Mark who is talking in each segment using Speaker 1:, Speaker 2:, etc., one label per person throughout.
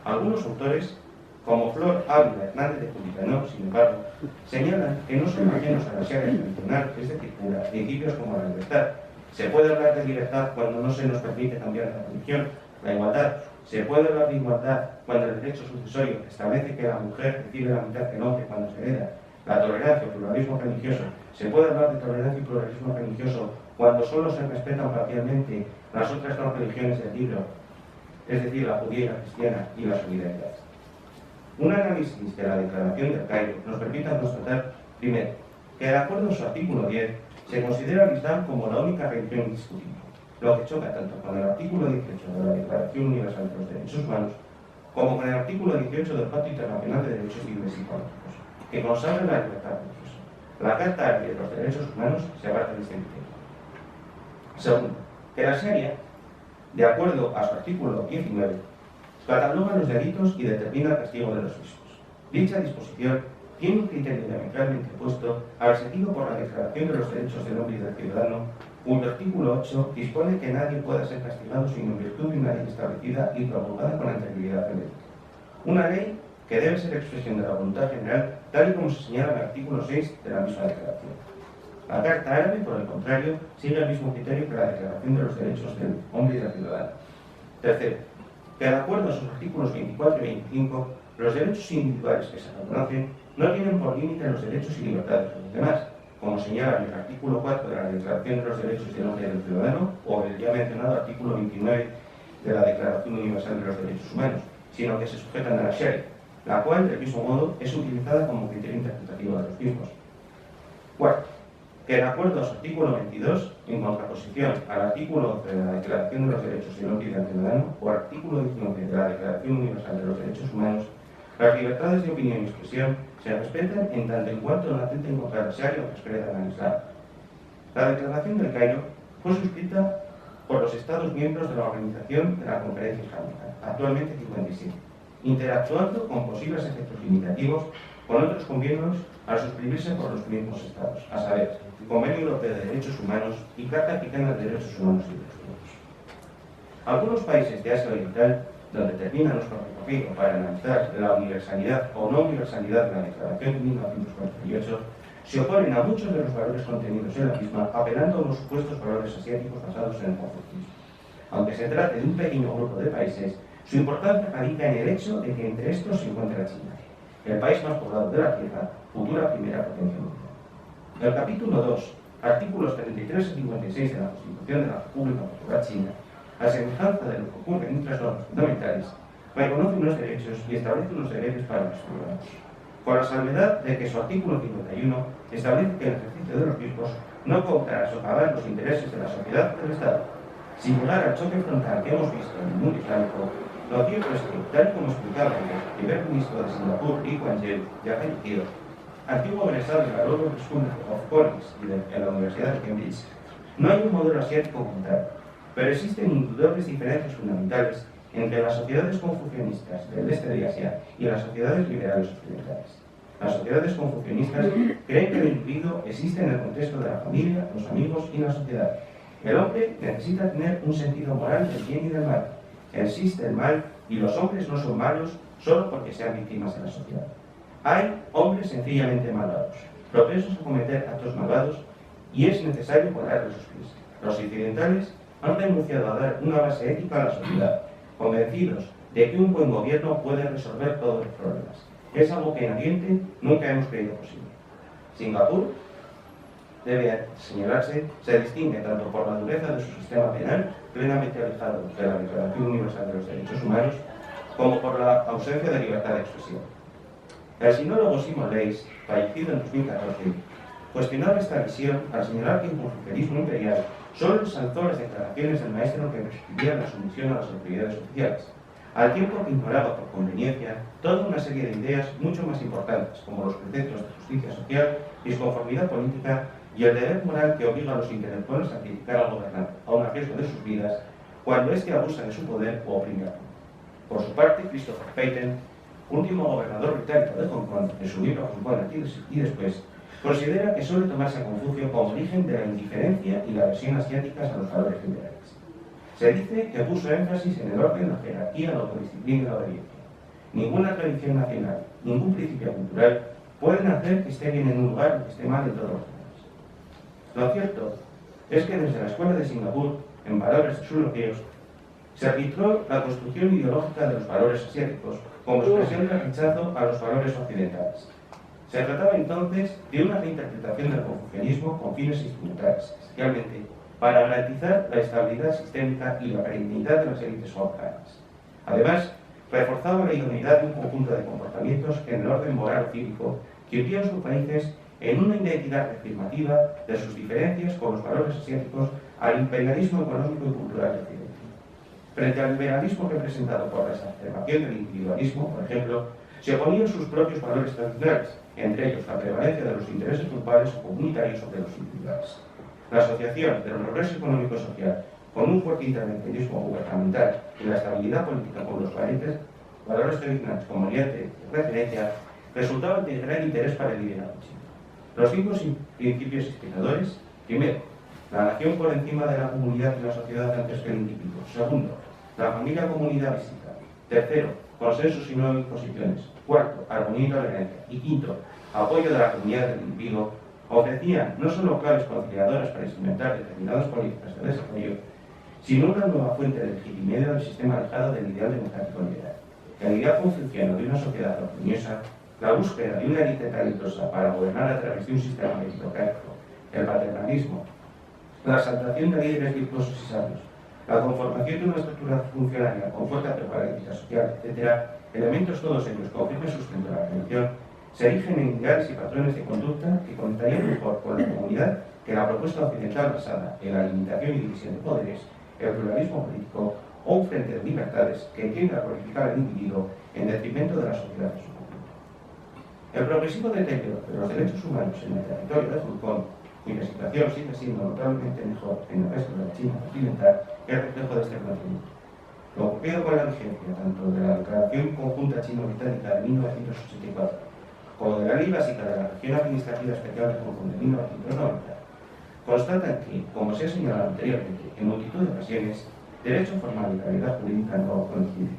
Speaker 1: Algunos autores, como Flor Ávila Hernández de Publicano, sin embargo, señalan que no son ajenos a la sharia tradicional, es decir, principios como la libertad. Se puede hablar de libertad cuando no se nos permite cambiar la religión, la igualdad. Se puede hablar de igualdad cuando el derecho sucesorio establece que la mujer recibe la mitad que el hombre cuando se hereda. La tolerancia o pluralismo religioso. Se puede hablar de tolerancia y pluralismo religioso cuando solo se respetan parcialmente las otras dos religiones del libro, es decir, la judía y la cristiana, y la solidaridad. Un análisis de la Declaración del Cairo nos permite constatar, primero, que de acuerdo a su artículo 10, se considera al Islam como la única religión indiscutible, lo que choca tanto con el artículo 18 de la Declaración Universal de los Derechos Humanos como con el artículo 18 del Pacto Internacional de Derechos Civiles y Políticos, que consagra la libertad religiosa. La Carta Árabe de los Derechos Humanos se aparta de este criterio. Segundo, que la Sharia, de acuerdo a su artículo 19, cataloga los delitos y determina el castigo de los mismos. Dicha disposición tiene un criterio diametralmente opuesto al seguido por la Declaración de los Derechos del Hombre y del Ciudadano, cuyo artículo 8 dispone que nadie pueda ser castigado sin en virtud de una ley establecida y promulgada con anterioridad jurídica. Una ley que debe ser expresión de la voluntad general, tal y como se señala en el artículo 6 de la misma declaración. La Carta Árabe, por el contrario, sigue el mismo criterio que la Declaración de los Derechos del Hombre y del Ciudadano. Tercero, que de acuerdo a sus artículos 24 y 25, los derechos individuales que se reconocen no tienen por límite los derechos y libertades de los demás, como señala el artículo 4 de la Declaración de los Derechos del Hombre y del Ciudadano o el ya mencionado artículo 29 de la Declaración Universal de los Derechos Humanos, sino que se sujetan a la Sharia, la cual, del mismo modo, es utilizada como criterio interpretativo de los mismos. Cuarto, que de acuerdo a su artículo 22, en contraposición al artículo 11 de la Declaración de los Derechos del Hombre y del Ciudadano o artículo 19 de la Declaración Universal de los Derechos Humanos, las libertades de opinión y expresión se respetan en tanto en cuanto no atenten contra la Sharia o respetan al Islam. La Declaración del Cairo fue suscrita por los Estados miembros de la Organización de la Conferencia Islámica, actualmente 57, interactuando con posibles efectos limitativos con otros convenios al suscribirse por los mismos Estados, a saber, Convenio Europeo de Derechos Humanos y Carta Africana de Derechos Humanos y Derechos. Algunos países de Asia Oriental, donde termina nuestro recorrido para analizar la universalidad o no universalidad de la Declaración de 1948, se oponen a muchos de los valores contenidos en la misma, apelando a los supuestos valores asiáticos basados en el confucianismo. Aunque se trate de un pequeño grupo de países, su importancia radica en el hecho de que entre estos se encuentra China, el país más poblado de la Tierra, futura primera potencia mundial. El capítulo 2, artículos 33 y 56 de la Constitución de la República Popular China, a semejanza de lo que ocurre en otras normas fundamentales, reconoce unos derechos y establece unos deberes para los ciudadanos, con la salvedad de que su artículo 51 establece que el ejercicio de los mismos no podrá socavar los intereses de la sociedad o del Estado. Sin llegar al choque frontal que hemos visto en el mundo islámico, lo cierto es que, tal como explicaba el primer ministro de Singapur, Lee Kuan Yew, ya fallecido, antiguo egresado de la Royal School of Economics y de la Universidad de Cambridge, no hay un modelo asiático como tal, pero existen indudable diferencias fundamentales entre las sociedades confucianistas del este de Asia y las sociedades liberales occidentales. Las sociedades confucianistas creen que el individuo existe en el contexto de la familia, los amigos y la sociedad. El hombre necesita tener un sentido moral del bien y del mal. Existe el mal y los hombres no son malos solo porque sean víctimas de la sociedad. Hay hombres sencillamente malvados, propensos a cometer actos malvados y es necesario ponerles sus pies. Los occidentales han renunciado a dar una base ética a la sociedad, convencidos de que un buen gobierno puede resolver todos los problemas. Es algo que en Oriente nunca hemos creído posible. Singapur, debe señalarse, se distingue tanto por la dureza de su sistema penal, plenamente alejado de la Declaración Universal de los Derechos Humanos, como por la ausencia de libertad de expresión. El sinólogo Simon Leys, fallecido en 2014, cuestionaba esta visión al señalar que el confucianismo imperial solo resaltó las declaraciones del maestro que prescribían la sumisión a las autoridades oficiales, al tiempo que ignoraba por conveniencia toda una serie de ideas mucho más importantes, como los preceptos de justicia social, disconformidad política y el deber moral que obliga a los intelectuales a criticar al gobernante, aun a riesgo de sus vidas, cuando éste abusa de su poder o oprime a otro. Por su parte, Christopher Paton, último gobernador británico de Hong Kong, en su libro Hong Kong antes y después, considera que suele tomarse a Confucio como origen de la indiferencia y la aversión asiáticas a los valores liberales. Se dice que puso énfasis en el orden, la jerarquía, la autodisciplina y la obediencia. ninguna tradición nacional, ningún principio cultural pueden hacer que esté bien en un lugar y que esté mal en todos los demás. Lo cierto es que desde la Escuela de Singapur, en valores europeos, se arbitró la construcción ideológica de los valores asiáticos como expresión del rechazo a los valores occidentales. Se trataba entonces de una reinterpretación del confucianismo con fines instrumentales, especialmente para garantizar la estabilidad sistémica y la perennidad de las élites afganas. Además, reforzaba la idoneidad de un conjunto de comportamientos en el orden moral cívico que hundía a sus países en una identidad afirmativa de sus diferencias con los valores asiáticos al imperialismo económico y cultural de Occidente. Frente al liberalismo representado por la exacerbación del individualismo, por ejemplo, se oponían sus propios valores tradicionales, entre ellos la prevalencia de los intereses grupales o comunitarios sobre los individuales. La asociación del progreso económico y social con un fuerte intervencionismo gubernamental y la estabilidad política con los valores tradicionales como de referencia resultaban de gran interés para el liderazgo chino. Los 5 principios inspiradores: primero, la nación por encima de la comunidad y la sociedad antes que el individuo. Segundo, la familia comunidad básica. Tercero, consensos y no imposiciones. Cuarto, armonía y tolerancia. Y quinto, apoyo de la comunidad del individuo, ofrecían no solo claves conciliadoras para instrumentar determinadas políticas de desarrollo, sino una nueva fuente de legitimidad del sistema alejado del ideal democrático liberal. El ideal confuciano de una sociedad armoniosa, la búsqueda de una élite talentosa para gobernar a través de un sistema meritocrático, el paternalismo, la exaltación de líderes virtuosos y sabios, la conformación de una estructura funcionaria con fuerza preparativa social, etc., elementos todos ellos con firme sustento de la religión, se erigen en ideales y patrones de conducta que conectarían mejor con la comunidad que la propuesta occidental basada en la limitación y división de poderes, el pluralismo político o un frente de libertades que tiende a glorificar al individuo en detrimento de la sociedad de su conjunto. El progresivo deterioro de los derechos humanos en el territorio de Hong Kong, cuya situación sigue siendo notablemente mejor en el resto de la China continental, es reflejo de este conocimiento. Lo ocurrido con la vigencia tanto de la Declaración Conjunta Chino-Británica de 1984 como de la Ley Básica de la Región Administrativa Especial de Hong Kong de 1990, constatan que, como se ha señalado anteriormente, en multitud de ocasiones, derecho formal y calidad jurídica no coinciden.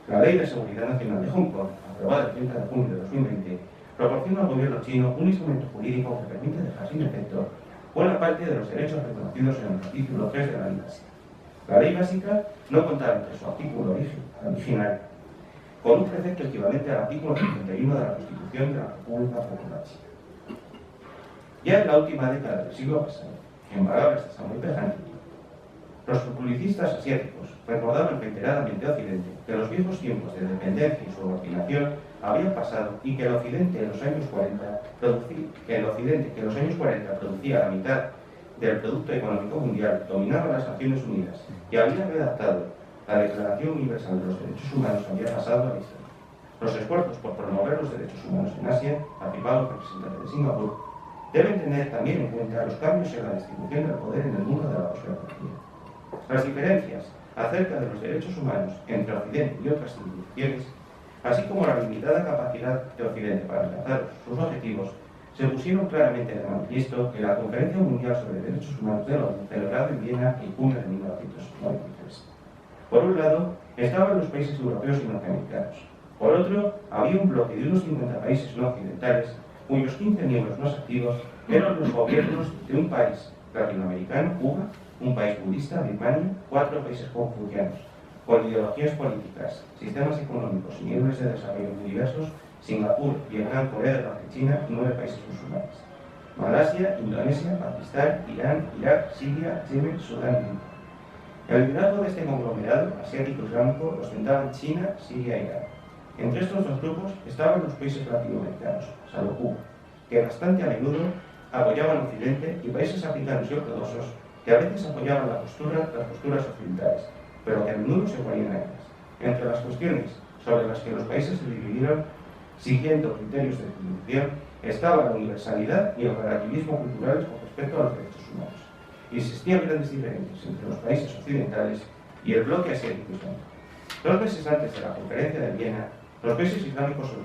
Speaker 1: La Ley de Seguridad Nacional de Hong Kong, aprobada el 30 de junio de 2020, proporciona al gobierno chino un instrumento jurídico que permite dejar sin efecto buena parte de los derechos reconocidos en el capítulo 3 de la Ley Básica. La Ley Básica no contaba entre su artículo original con un precepto equivalente al artículo 51 de la Constitución de la República Popular China. Ya en la última década del siglo pasado, en palabras de Samuel Pejan, los publicistas asiáticos recordaban reiteradamente a Occidente que los viejos tiempos de dependencia y subordinación habían pasado y que el Occidente en los años 40 producía la mitad del Producto Económico Mundial, dominaba las Naciones Unidas y había redactado la Declaración Universal de los Derechos Humanos había pasado a la historia. Los esfuerzos por promover los derechos humanos en Asia, afirmado el representante de Singapur, deben tener también en cuenta los cambios en la distribución del poder en el mundo de la posguerra. Las diferencias acerca de los derechos humanos entre Occidente y otras civilizaciones, así como la limitada capacidad de Occidente para alcanzar sus objetivos, se pusieron claramente de manifiesto en la Conferencia Mundial sobre Derechos Humanos de la ONU, celebrada en Viena en junio de 1993. Por un lado, estaban los países europeos y norteamericanos. Por otro, había un bloque de unos 50 países no occidentales, cuyos 15 miembros más activos eran los gobiernos de un país latinoamericano, Cuba, un país budista, Birmania, 4 países confucianos, con ideologías políticas, sistemas económicos y niveles de desarrollo muy diversos, Singapur, Vietnam, Corea del Norte, China y 9 países musulmanes. Malasia, Indonesia, Pakistán, Irán, Irak, Siria, Yemen, Sudán y India. El liderazgo de este conglomerado asiático islámico lo ostentaban China, Siria e Irán. Entre estos dos grupos estaban los países latinoamericanos, salvo Cuba, que bastante a menudo apoyaban a Occidente, y países africanos y ortodoxos que a veces apoyaban las posturas occidentales, pero que a menudo se oponían a ellas. Entre las cuestiones sobre las que los países se dividieron siguiendo criterios de definición estaba la universalidad y el relativismo culturales con respecto a los derechos humanos. Existían grandes diferencias entre los países occidentales y el bloque asiático islámico. 2 meses antes de la conferencia de Viena, los países islámicos se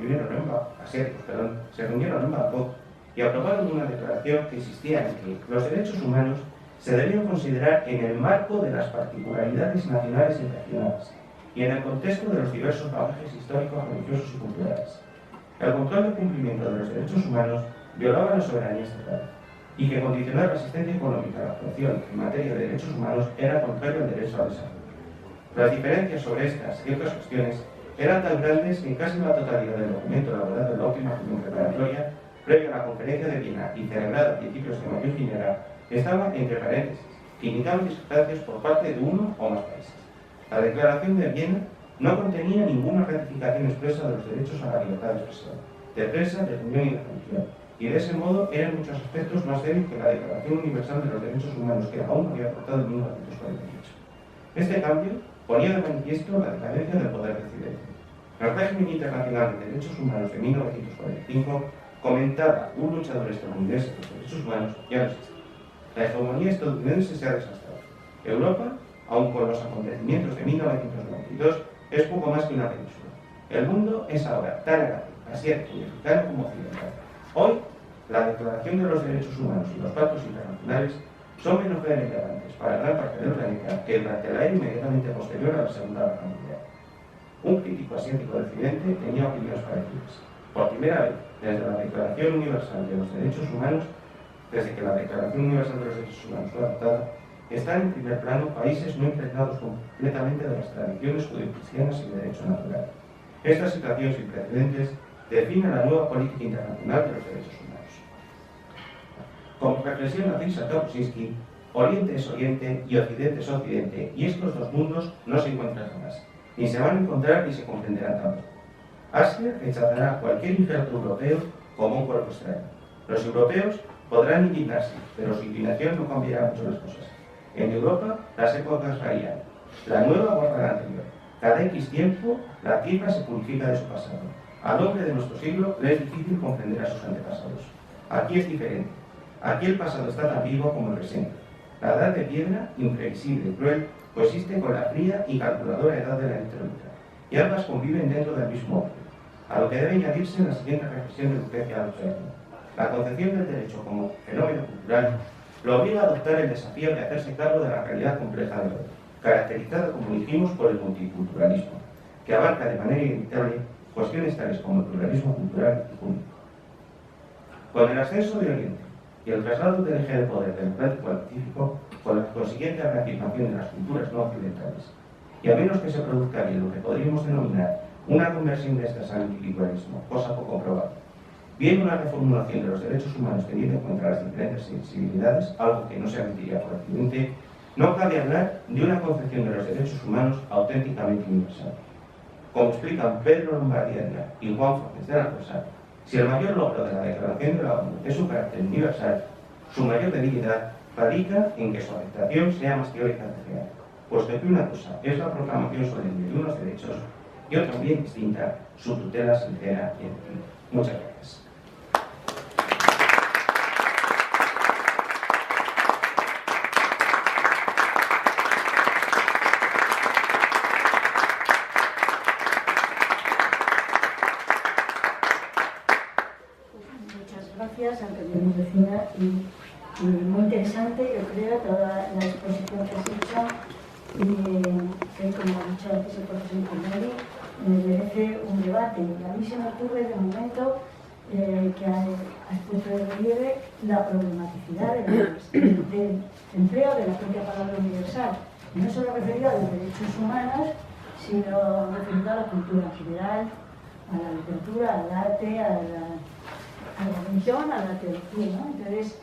Speaker 1: reunieron en Bangkok y aprobaron una declaración que insistía en que los derechos humanos se debían considerar en el marco de las particularidades nacionales y regionales y en el contexto de los diversos bagajes históricos, religiosos y culturales. El control del cumplimiento de los derechos humanos violaba la soberanía estatal y que condicionar la asistencia económica a la actuación en materia de derechos humanos era contrario al derecho al desarrollo. Las diferencias sobre estas y otras cuestiones eran tan grandes que en casi la totalidad del documento elaborado en la última reunión preparatoria, previa a la Conferencia de Viena y celebrada a principios de mayo y Ginebra, estaba entre paréntesis, que indicaban discrepancias por parte de uno o más países. La Declaración de Viena no contenía ninguna ratificación expresa de los derechos a la libertad de expresión, de prensa, de reunión y de religión, y de ese modo era en muchos aspectos más débil que la Declaración Universal de los Derechos Humanos que aún había adoptado en 1948. Este cambio ponía de manifiesto la decadencia del poder decidente. El régimen internacional de derechos humanos de 1945 comentaba un luchador estadounidense por los derechos humanos ya no existe. La hegemonía estadounidense se ha desastrado. Europa, aun con los acontecimientos de 1992, es poco más que una península. El mundo es ahora tan grande, asiático y africano como occidental. Hoy, la Declaración de los Derechos Humanos y los pactos internacionales son menos relevantes para gran parte del planeta que durante la era inmediatamente posterior a la Segunda Guerra Mundial. Un crítico asiático del occidente tenía opiniones parecidas. Por primera vez, desde que la Declaración Universal de los Derechos Humanos fue adoptada, están en primer plano países no impregnados completamente de las tradiciones judeocristianas y de derecho natural. Esta situación sin precedentes define la nueva política internacional de los derechos humanos. Como reflexión la dice Kapuscinski, Oriente es Oriente y Occidente es Occidente, y estos dos mundos no se encuentran jamás, ni se van a encontrar ni se comprenderán tampoco. Asia rechazará cualquier injerto europeo como un cuerpo extraño. Los europeos podrán indignarse, pero su indignación no cambiará mucho las cosas. En Europa, las épocas varían. La nueva guarda la anterior. Cada X tiempo, la tierra se purifica de su pasado. Al hombre de nuestro siglo le es difícil comprender a sus antepasados. Aquí es diferente. Aquí el pasado está tan vivo como el presente. La edad de piedra, imprevisible y cruel, coexiste con la fría y calculadora edad de la electrónica, y ambas conviven dentro del mismo orden. A lo que debe añadirse la siguiente reflexión de Lucrecia Alfredo. La concepción del derecho como fenómeno cultural lo obliga a adoptar el desafío de hacerse cargo de la realidad compleja del otro, caracterizada, como dijimos, por el multiculturalismo, que abarca de manera inevitable cuestiones tales como el pluralismo cultural y público. Con el ascenso de Oriente y el traslado del eje de poder democrático al pacífico, con la consiguiente reafirmación de las culturas no occidentales, y a menos que se produzca bien lo que podríamos denominar una conversión de estas al individualismo, cosa poco probable, bien una reformulación de los derechos humanos teniendo en cuenta las diferentes sensibilidades, algo que no se admitiría por Occidente, no cabe hablar de una concepción de los derechos humanos auténticamente universal. Como explican Pedro Lombardiana y Juan Fortes de la Cosa, si el mayor logro de la Declaración de la ONU es su carácter universal, su mayor debilidad radica en que su aceptación sea más teórica que real, puesto que una cosa es la proclamación solemne de unos derechos y otra bien distinta, su tutela sincera y efectiva. Muchas gracias.
Speaker 2: Gracias, Antonio Vecina, y muy interesante, yo creo, toda la exposición que has hecho, y que, como ha dicho antes el profesor Pinelli, merece un debate. A mí se me ocurre de momento que has puesto de relieve la problematicidad del empleo de la propia palabra universal, no solo referido a los derechos humanos, sino referido a la cultura en general, a la literatura, al arte, a la religión, a la teología, ¿no? Entonces,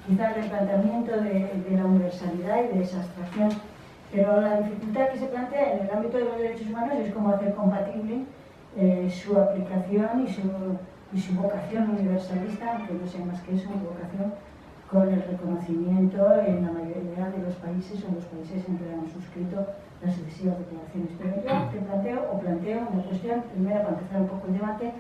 Speaker 2: quizás el planteamiento de la universalidad y de esa abstracción, pero la dificultad que se plantea en el ámbito de los derechos humanos es cómo hacer compatible su aplicación y su vocación universalista, aunque no sea más que eso, una vocación, con el reconocimiento en la mayoría de los países o en los países en que han suscrito las sucesivas declaraciones. Pero yo planteo una cuestión, primero para empezar un poco el debate,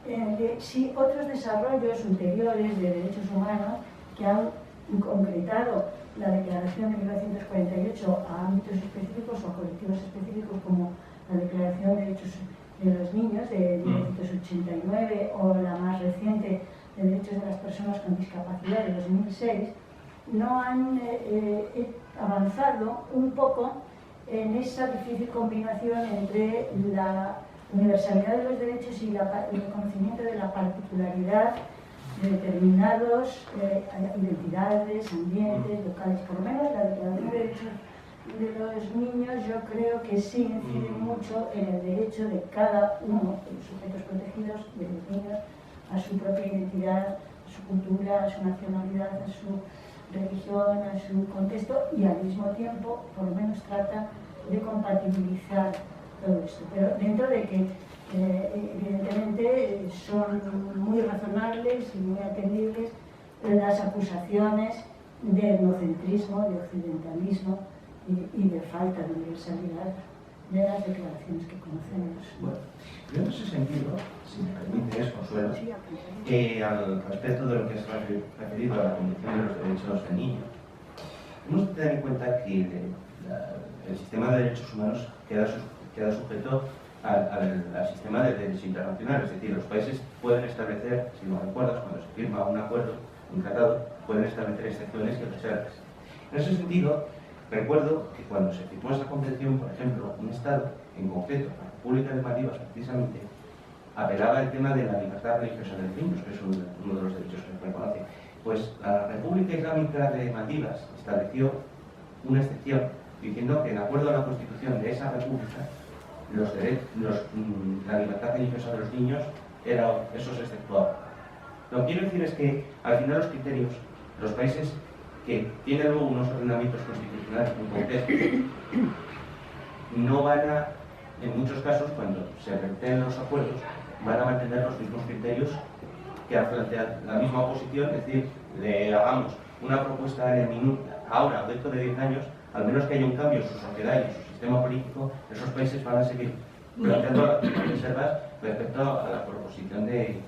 Speaker 2: de si otros desarrollos ulteriores de derechos humanos que han concretado la Declaración de 1948 a ámbitos específicos o a colectivos específicos, como la Declaración de Derechos de los Niños de 1989 o la más reciente de Derechos de las Personas con Discapacidad de 2006, no han avanzado un poco en esa difícil combinación entre la universalidad de los derechos y el reconocimiento de la particularidad de determinados identidades, ambientes, locales. Por lo menos la Declaración de Derechos de los Niños yo creo que sí incide mucho en el derecho de cada uno de los sujetos protegidos, de los niños, a su propia identidad, a su cultura, a su nacionalidad, a su religión, a su contexto, y al mismo tiempo por lo menos trata de compatibilizar todo esto. Pero dentro de que evidentemente son muy razonables y muy atendibles las acusaciones de etnocentrismo, de occidentalismo y de falta de universalidad de las declaraciones que conocemos.
Speaker 1: Bueno, yo en ese sentido, si me permites, Consuelo, al respecto de lo que se ha referido a la Convención de los Derechos del Niño, hemos de tener en cuenta que el sistema de derechos humanos queda sujeto al sistema de derecho internacional, es decir, los países pueden establecer, si no recuerdas, cuando se firma un acuerdo, un tratado, pueden establecer excepciones y reservas. En ese sentido, recuerdo que cuando se firmó esa convención, por ejemplo, un Estado, en concreto, la República de Maldivas, precisamente, apelaba al tema de la libertad religiosa de los niños, que es uno de los derechos que se reconoce. Pues la República Islámica de Maldivas estableció una excepción, diciendo que, de acuerdo a la Constitución de esa república, la libertad religiosa de los niños eso se exceptuaba. Lo que quiero decir es que, al final, los criterios, los países que tienen luego unos ordenamientos constitucionales muy complejos, no van a, en muchos casos, cuando se repiten los acuerdos, van a mantener los mismos criterios que han planteado la misma oposición, es decir, le hagamos una propuesta en el minuto, ahora o dentro de 10 años, al menos que haya un cambio en su sociedad y en su sistema político, esos países van a seguir planteando las reservas respecto a la proposición de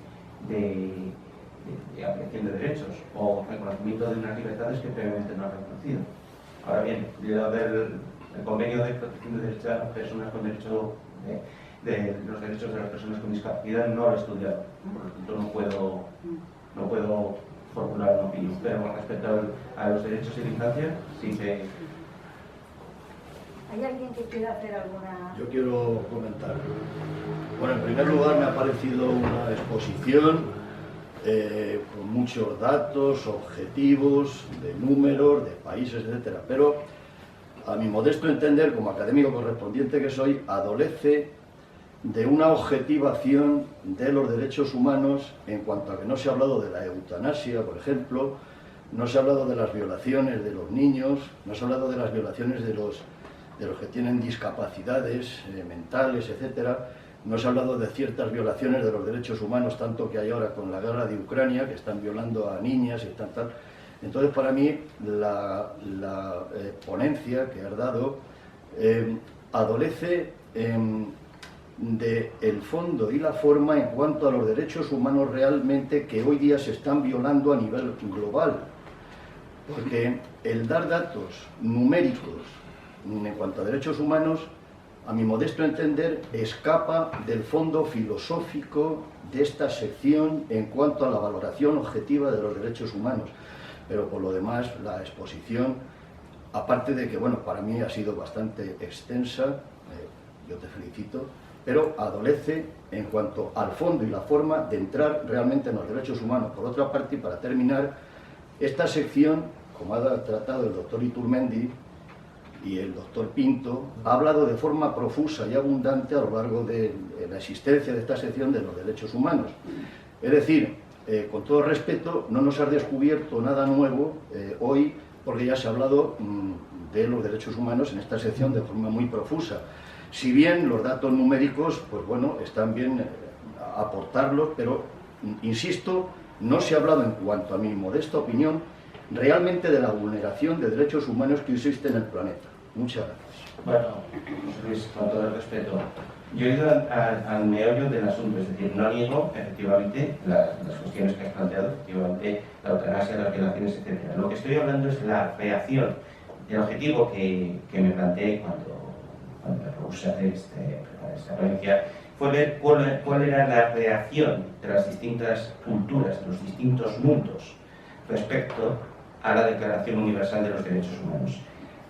Speaker 1: ampliación de derechos o reconocimiento de unas libertades que previamente no han reconocido. Ahora bien, lo del convenio de protección de derechos de las personas con derecho de los derechos de las personas con discapacidad no lo he estudiado, por lo tanto no puedo formular una opinión, pero respecto a los derechos y la infancia sí que...
Speaker 2: ¿Hay alguien que quiera hacer alguna...?
Speaker 3: Yo quiero comentar. Bueno, en primer lugar me ha parecido una exposición con muchos datos, objetivos, de números, de países, etcétera. Pero, a mi modesto entender, como académico correspondiente que soy, adolece de una objetivación de los derechos humanos en cuanto a que no se ha hablado de la eutanasia, por ejemplo, no se ha hablado de las violaciones de los niños, no se ha hablado de las violaciones de los que tienen discapacidades mentales, etcétera. No se ha hablado de ciertas violaciones de los derechos humanos, tanto que hay ahora con la guerra de Ucrania, que están violando a niñas y tal. Entonces, para mí, la ponencia que has dado adolece del fondo y la forma en cuanto a los derechos humanos realmente que hoy día se están violando a nivel global. Porque el dar datos numéricos en cuanto a derechos humanos, a mi modesto entender, escapa del fondo filosófico de esta sección en cuanto a la valoración objetiva de los derechos humanos. Pero por lo demás, la exposición, aparte de que, bueno, para mí ha sido bastante extensa, yo te felicito, pero adolece en cuanto al fondo y la forma de entrar realmente en los derechos humanos. Por otra parte, y para terminar, esta sección, como ha tratado el doctor Iturmendi y el doctor Pinto, ha hablado de forma profusa y abundante a lo largo de la existencia de esta sección de los derechos humanos. Es decir, con todo respeto, no nos has descubierto nada nuevo hoy, porque ya se ha hablado de los derechos humanos en esta sección de forma muy profusa. Si bien los datos numéricos, pues bueno, están bien aportarlos, pero, insisto, no se ha hablado, en cuanto a mi modesta opinión, realmente de la vulneración de derechos humanos que existe en el planeta. Muchas gracias.
Speaker 1: Bueno, José Luis, con todo el respeto, yo he ido al meollo del asunto, es decir, no niego efectivamente las cuestiones que has planteado, efectivamente la eutanasia, las violaciones, etc. Lo que estoy hablando es la reacción, el objetivo que me planteé cuando me propuse hacer esta ponencia, fue ver cuál era la reacción de las distintas culturas, de los distintos mundos, respecto a la Declaración Universal de los Derechos Humanos.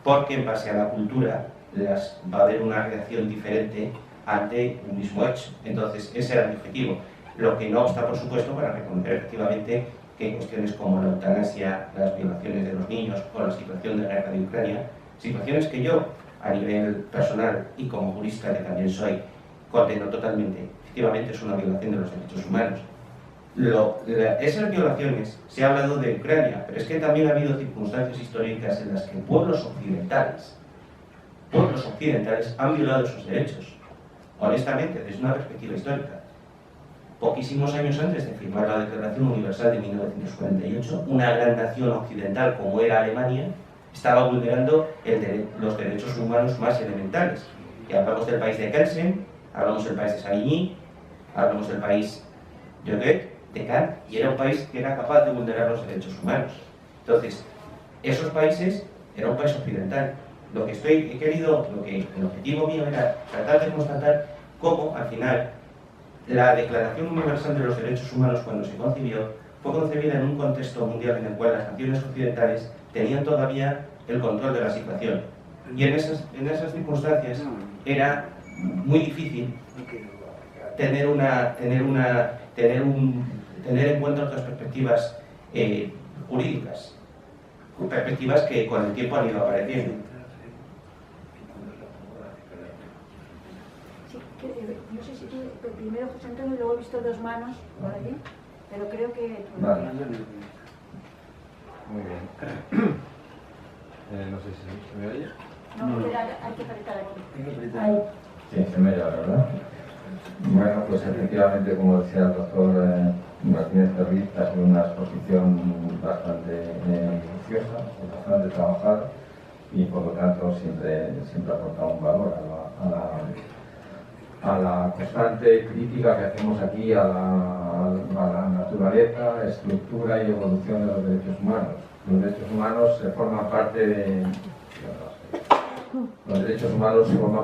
Speaker 1: Porque en base a la cultura, va a haber una reacción diferente ante un mismo hecho. Entonces, ese era mi objetivo. Lo que no está, por supuesto, para reconocer efectivamente que cuestiones como la eutanasia, las violaciones de los niños o la situación de guerra de Ucrania, situaciones que yo, a nivel personal y como jurista que también soy, condeno totalmente. Efectivamente, es una violación de los derechos humanos. Esas violaciones, se ha hablado de Ucrania, pero es que también ha habido circunstancias históricas en las que pueblos occidentales han violado esos derechos, honestamente, desde una perspectiva histórica. Poquísimos años antes de firmar la Declaración Universal de 1948, una gran nación occidental como era Alemania estaba vulnerando los derechos humanos más elementales. Y hablamos del país de Kelsen, hablamos del país de Savigny, hablamos del país de Goethe, de Kant, y era un país que era capaz de vulnerar los derechos humanos. Entonces, esos países era un país occidental. El objetivo mío era tratar de constatar cómo, al final, la Declaración Universal de los Derechos Humanos, cuando se concibió, fue concebida en un contexto mundial en el cual las naciones occidentales tenían todavía el control de la situación. Y en esas circunstancias era muy difícil tener en cuenta otras perspectivas jurídicas, perspectivas que con el tiempo han ido apareciendo.
Speaker 2: No sé si tú, primero José Antonio, y luego he visto dos manos por allí, pero creo que...
Speaker 4: Vale. Muy bien. No sé si se me oye.
Speaker 2: No, hay que apretar aquí. Ahí.
Speaker 5: Sí, se me oye ahora, ¿verdad? Bueno, pues efectivamente, como decía el doctor Martínez Cervit, ha sido una exposición bastante minuciosa, bastante trabajada y por lo tanto siempre ha aportado un valor a la constante crítica que hacemos aquí a la naturaleza, estructura y evolución de los derechos humanos. Los derechos humanos forman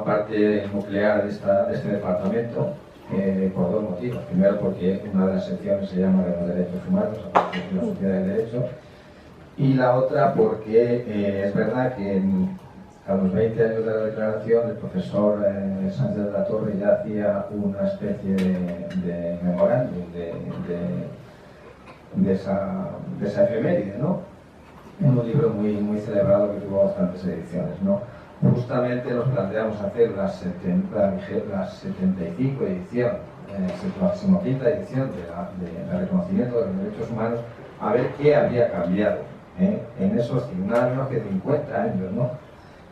Speaker 5: parte nuclear de este departamento por dos motivos. Primero, porque una de las secciones se llama de los derechos humanos, aparte de la sociedad de derecho, y la otra porque es verdad que a los 20 años de la declaración, el profesor Sánchez de la Torre ya hacía una especie de memorándum de esa efeméride, ¿no? Un libro muy celebrado que tuvo bastantes ediciones, ¿no? Justamente nos planteamos hacer la 75 edición, la 75ª edición de reconocimiento de los derechos humanos, a ver qué había cambiado en esos nada menos que 50 años, ¿no?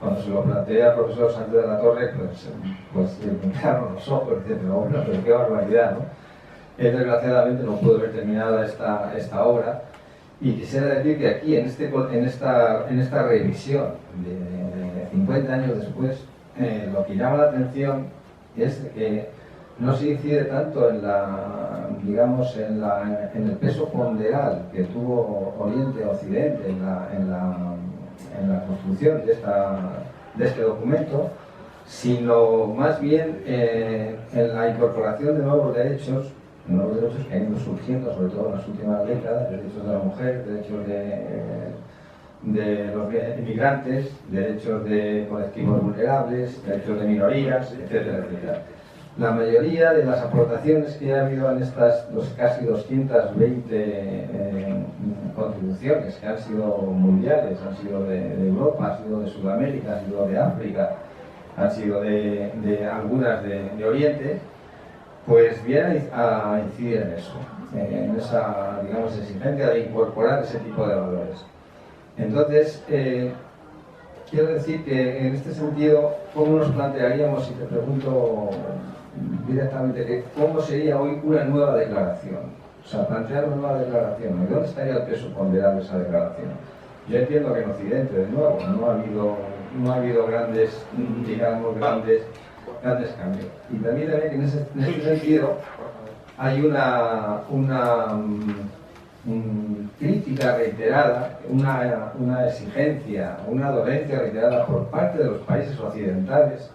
Speaker 5: Cuando se lo plantea al profesor Sánchez de la Torre, pues le pintaron los ojos, y dice, pero bueno, pero qué barbaridad, ¿no? Él desgraciadamente no pudo ver terminada esta obra, y quisiera decir que aquí, en esta revisión de 50 años después, lo que llama la atención es que no se incide tanto en el peso ponderal que tuvo Oriente-Occidente en la construcción de este documento, sino más bien en la incorporación de nuevos derechos que han ido surgiendo, sobre todo en las últimas décadas, derechos de la mujer, derechos de los inmigrantes, derechos de colectivos vulnerables, derechos de minorías, etcétera, etcétera. La mayoría de las aportaciones que ha habido en estas casi 220 contribuciones, que han sido mundiales, han sido de Europa, han sido de Sudamérica, han sido de África, han sido de algunas de Oriente, pues viene a incidir en eso, en esa, digamos, exigencia de incorporar ese tipo de valores. Entonces, quiero decir que en este sentido, ¿cómo nos plantearíamos, si te pregunto directamente, cómo sería hoy una nueva declaración? O sea, plantear una nueva declaración, ¿y dónde estaría el peso ponderal de esa declaración? Yo entiendo que en Occidente, de nuevo, no ha habido grandes, digamos, grandes cambios. Y permítame que en ese sentido hay una crítica reiterada, una exigencia, una dolencia reiterada por parte de los países occidentales,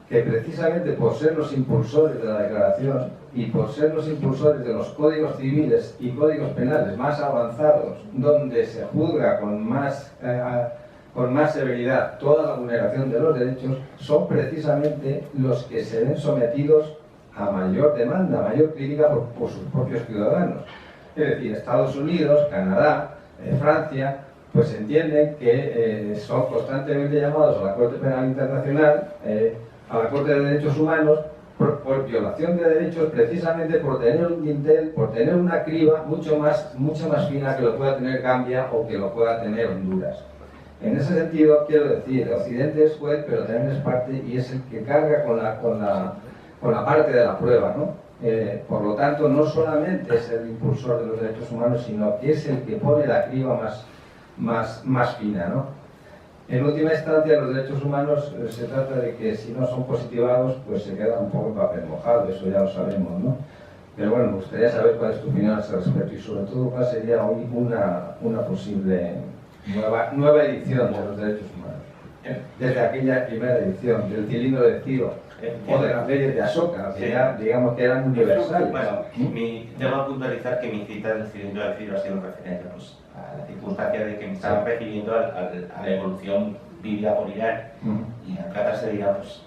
Speaker 5: que precisamente por ser los impulsores de la declaración y por ser los impulsores de los códigos civiles y códigos penales más avanzados, donde se juzga con con más severidad toda la vulneración de los derechos son precisamente los que se ven sometidos a mayor demanda, a mayor crítica por sus propios ciudadanos. Es decir, Estados Unidos, Canadá, Francia, pues entienden que son constantemente llamados a la Corte Penal Internacional, a la Corte de Derechos Humanos, por violación de derechos, precisamente por tener un dintel, por tener una criba mucho más fina que lo pueda tener Gambia o que lo pueda tener Honduras. En ese sentido, quiero decir, Occidente es juez, pero también es parte y es el que carga con la parte de la prueba, ¿no? Por lo tanto, no solamente es el impulsor de los derechos humanos, sino que es el que pone la criba más fina, ¿no? En última instancia, los derechos humanos se trata de que si no son positivados, pues se queda un poco en papel mojado, eso ya lo sabemos, ¿no? Pero bueno, me gustaría saber cuál es tu opinión al respecto y sobre todo cuál sería hoy una posible nueva edición de los derechos humanos. Desde aquella primera edición, del cilindro de Ciro, o de las leyes de Ashoka, que ya digamos que eran universales.
Speaker 1: Bueno, debo puntualizar que mi cita del cilindro de Ciro ha sido en referencia pues, a la circunstancia de que me estaban refiriendo a la evolución vivida por Irán y acá se dirá, pues,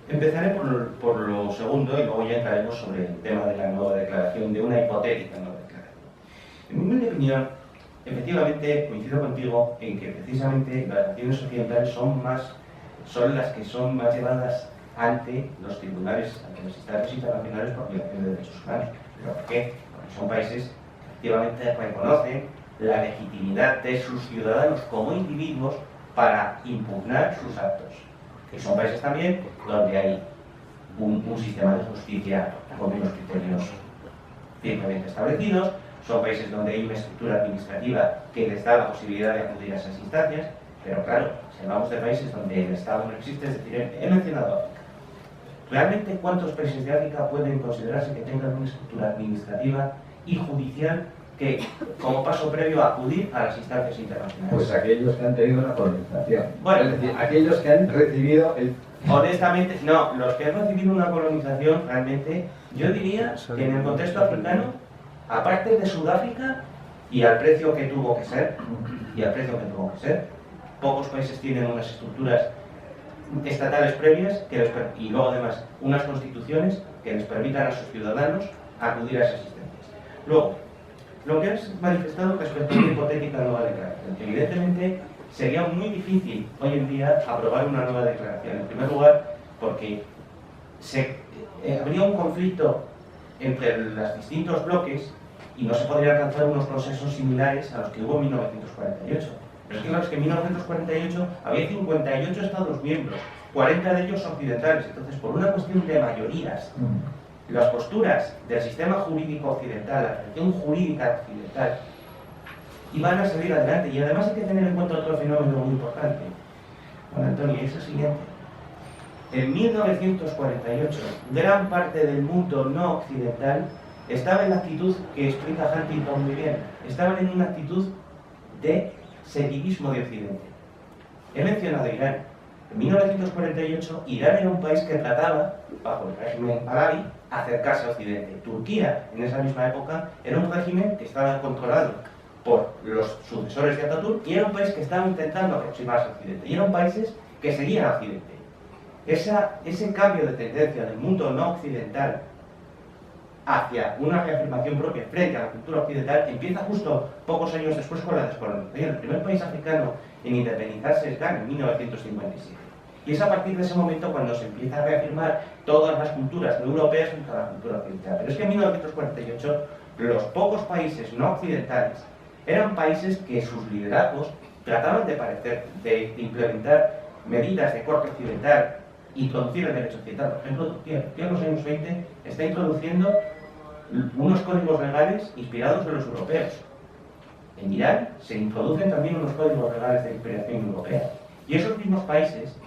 Speaker 1: empezaré por lo segundo y luego ya entraremos sobre el tema de la nueva declaración, de una hipotética nueva declaración. En mi humilde opinión, efectivamente coincido contigo en que precisamente las naciones occidentales son las que son más llevadas ante los tribunales, ante las instancias internacionales por violación de derechos humanos. ¿Pero por qué? Porque son países que efectivamente reconocen la legitimidad de sus ciudadanos como individuos para impugnar sus actos. Y son países también donde hay un sistema de justicia con unos criterios firmemente establecidos. Son países donde hay una estructura administrativa que les da la posibilidad de acudir a esas instancias. Pero claro, si hablamos de países donde el Estado no existe, es decir, he mencionado África. ¿Realmente cuántos países de África pueden considerarse que tengan una estructura administrativa y judicial que, como paso previo a acudir a las instancias internacionales?
Speaker 5: Pues aquellos que han tenido una colonización.
Speaker 1: Bueno,
Speaker 5: es decir, aquellos que han recibido el...
Speaker 1: Honestamente, no, los que han recibido una colonización, realmente, yo diría que en el contexto africano, aparte de Sudáfrica, y al precio que tuvo que ser, pocos países tienen unas estructuras estatales previas y luego además unas constituciones que les permitan a sus ciudadanos acudir a esas instancias. Luego, lo que has manifestado respecto a una hipotética nueva declaración. Evidentemente sería muy difícil hoy en día aprobar una nueva declaración. En primer lugar, porque habría un conflicto entre los distintos bloques y no se podría alcanzar unos consensos similares a los que hubo en 1948. Pero es que claro, es que en 1948 había 58 Estados miembros, 40 de ellos occidentales. Entonces, por una cuestión de mayorías, las posturas del sistema jurídico occidental, la tradición jurídica occidental, iban a salir adelante. Y además hay que tener en cuenta otro fenómeno muy importante, Juan Antonio, y es el siguiente. En 1948, gran parte del mundo no occidental estaba en la actitud que explica Huntington muy bien. Estaban en una actitud de seguidismo de Occidente. He mencionado Irán. En 1948, Irán era un país que trataba, bajo el régimen Pahlavi, acercarse a Occidente. Turquía, en esa misma época, era un régimen que estaba controlado por los sucesores de Atatürk y era un país que estaba intentando aproximarse a Occidente. Y eran países que seguían a Occidente. Ese cambio de tendencia del mundo no occidental hacia una reafirmación propia frente a la cultura occidental empieza justo pocos años después con la descolonización. El primer país africano en independizarse es Ghana en 1957. Y es a partir de ese momento cuando se empieza a reafirmar todas las culturas no europeas frente a la cultura occidental. Pero es que en 1948 los pocos países no occidentales eran países que sus liderazgos trataban de implementar medidas de corte occidental, introducir el derecho occidental. Por ejemplo, Turquía en los años 20 está introduciendo unos códigos legales inspirados en los europeos. En Irán se introducen también unos códigos legales de inspiración europea. Y esos mismos países,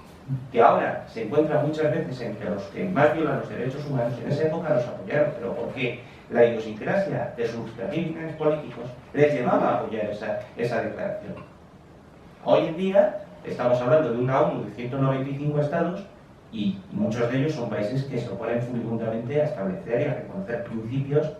Speaker 1: que ahora se encuentran muchas veces entre los que más violan los derechos humanos, en esa época los apoyaron, pero porque la idiosincrasia de sus regímenes políticos les llevaba a apoyar esa declaración. Hoy en día estamos hablando de una ONU de 195 estados y muchos de ellos son países que se oponen furibundamente a establecer y a reconocer principios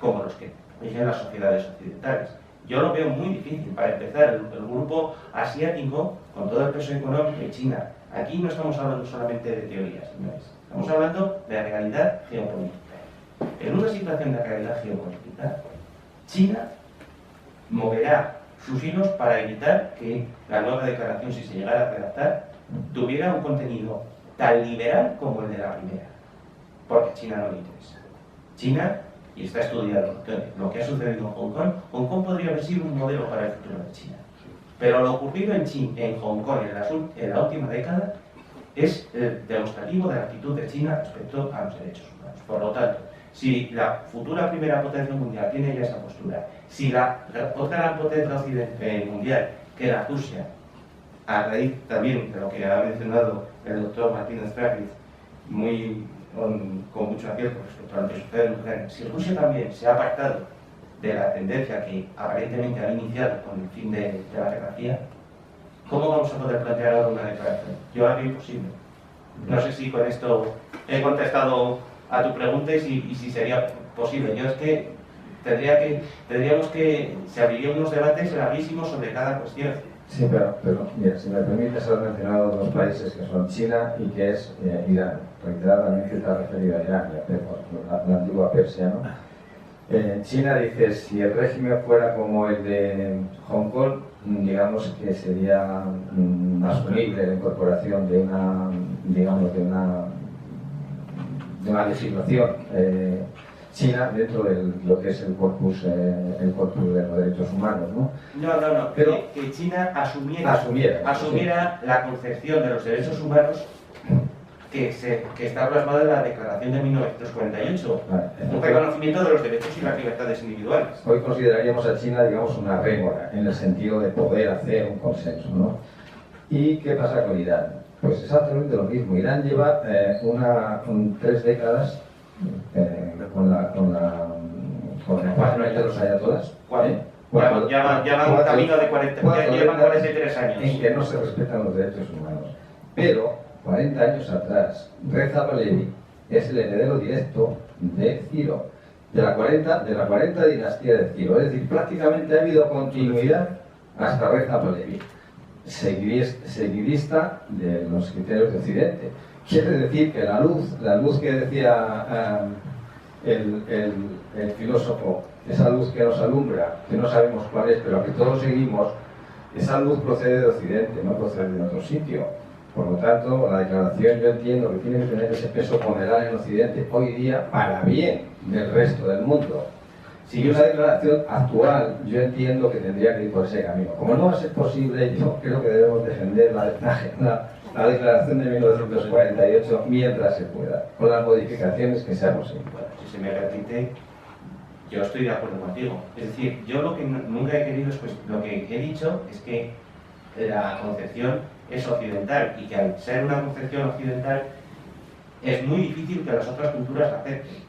Speaker 1: como los que rigen las sociedades occidentales. Yo lo veo muy difícil. Para empezar, el grupo asiático, con todo el peso económico de China, aquí no estamos hablando solamente de teorías, señores. Estamos hablando de la realidad geopolítica. En una situación de realidad geopolítica, China moverá sus hilos para evitar que la nueva declaración, si se llegara a redactar, tuviera un contenido tan liberal como el de la primera. Porque a China no le interesa. China, y está estudiado lo que ha sucedido en Hong Kong podría haber sido un modelo para el futuro de China. Pero lo ocurrido en Hong Kong en la última década es demostrativo de la actitud de China respecto a los derechos humanos. Por lo tanto, si la futura primera potencia mundial tiene ya esa postura, si la otra gran potencia mundial, que era Rusia, a raíz también de lo que ha mencionado el doctor Martínez Ferriz, con mucho acierto respecto a lo que sucede en Ucrania, si Rusia también se ha apartado de la tendencia que aparentemente ha iniciado con el fin de la guerra, ¿cómo vamos a poder plantear ahora una declaración? Yo la veo imposible. No sé si con esto he contestado a tu pregunta y si sería posible. Yo es que se abrirían unos debates larguísimos sobre cada cuestión.
Speaker 5: Sí, pero mira, si me permites, has mencionado dos países que son China y que es Irán. Reiteradamente te has referido a Irán, la antigua Persia, ¿no? China dice, si el régimen fuera como el de Hong Kong, digamos que sería asumible la incorporación de una legislación China dentro de lo que es el corpus de los derechos humanos, ¿no?
Speaker 1: No, pero que China asumiera la concepción de los derechos humanos que está plasmada en la Declaración de 1948, un reconocimiento de los derechos y las libertades individuales.
Speaker 5: Hoy consideraríamos a China, digamos, una rémora, en el sentido de poder hacer un consenso, ¿no? ¿Y qué pasa con Irán? Pues exactamente lo mismo. Irán lleva 3 décadas con el régimen de los ayatolás.
Speaker 1: Ya van camino de 40, llevan 43 años.
Speaker 5: En que no se respetan los derechos humanos. Pero 40 años atrás, Reza Pahlavi es el heredero directo de Ciro, de la 40 dinastía de Ciro. Es decir, prácticamente ha habido continuidad hasta Reza Pahlavi, seguidista de los criterios de Occidente. Quiere decir que la luz que decía el filósofo, esa luz que nos alumbra, que no sabemos cuál es, pero que todos seguimos, esa luz procede de Occidente, no procede de otro sitio. Por lo tanto, la declaración, yo entiendo que tiene que tener ese peso ponderal en Occidente hoy día para bien del resto del mundo. Si una declaración actual, yo entiendo que tendría que ir por ese camino. Como no va a ser posible, yo creo que debemos defender la declaración de 1948 mientras se pueda, con las modificaciones que sean posibles.
Speaker 1: Si se me repite, yo estoy de acuerdo contigo. Es decir, yo lo que nunca he querido es, pues, lo que he dicho es que la concepción es occidental y que al ser una concepción occidental es muy difícil que las otras culturas la acepten.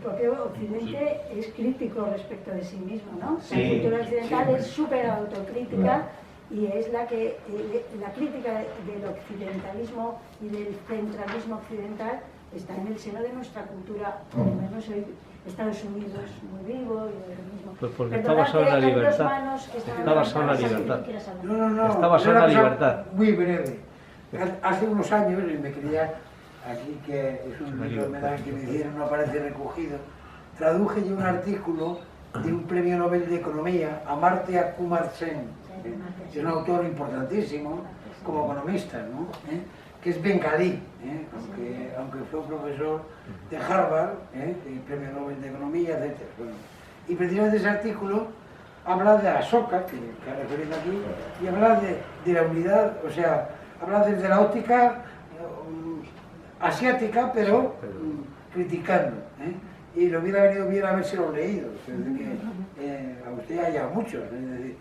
Speaker 2: Porque Occidente es crítico respecto de sí mismo, ¿no?
Speaker 1: Sí,
Speaker 2: la cultura occidental
Speaker 1: sí.
Speaker 2: es súper autocrítica y es la crítica del occidentalismo y del centralismo occidental está en el seno de nuestra cultura, por lo menos hoy Estados Unidos muy vivo y lo mismo.
Speaker 4: Pues porque está basado en la libertad. Está basado en la libertad.
Speaker 6: No.
Speaker 4: Está basado en la libertad.
Speaker 6: Muy breve. Hace unos años, y me quería aquí, que es un homenaje que me hicieron, no aparece recogido, traduje yo un artículo de un premio Nobel de Economía, Amartya Kumar Sen, que es un autor importantísimo como economista, ¿no? Que es bengalí, aunque fue profesor de Harvard, el premio Nobel de Economía, etc. Bueno, y precisamente ese artículo habla de Ashoka, que ha referido aquí, y habla de la unidad, o sea, habla desde la óptica asiática, pero criticando. Y lo hubiera venido bien habérselo leído, a usted haya muchos. Es decir,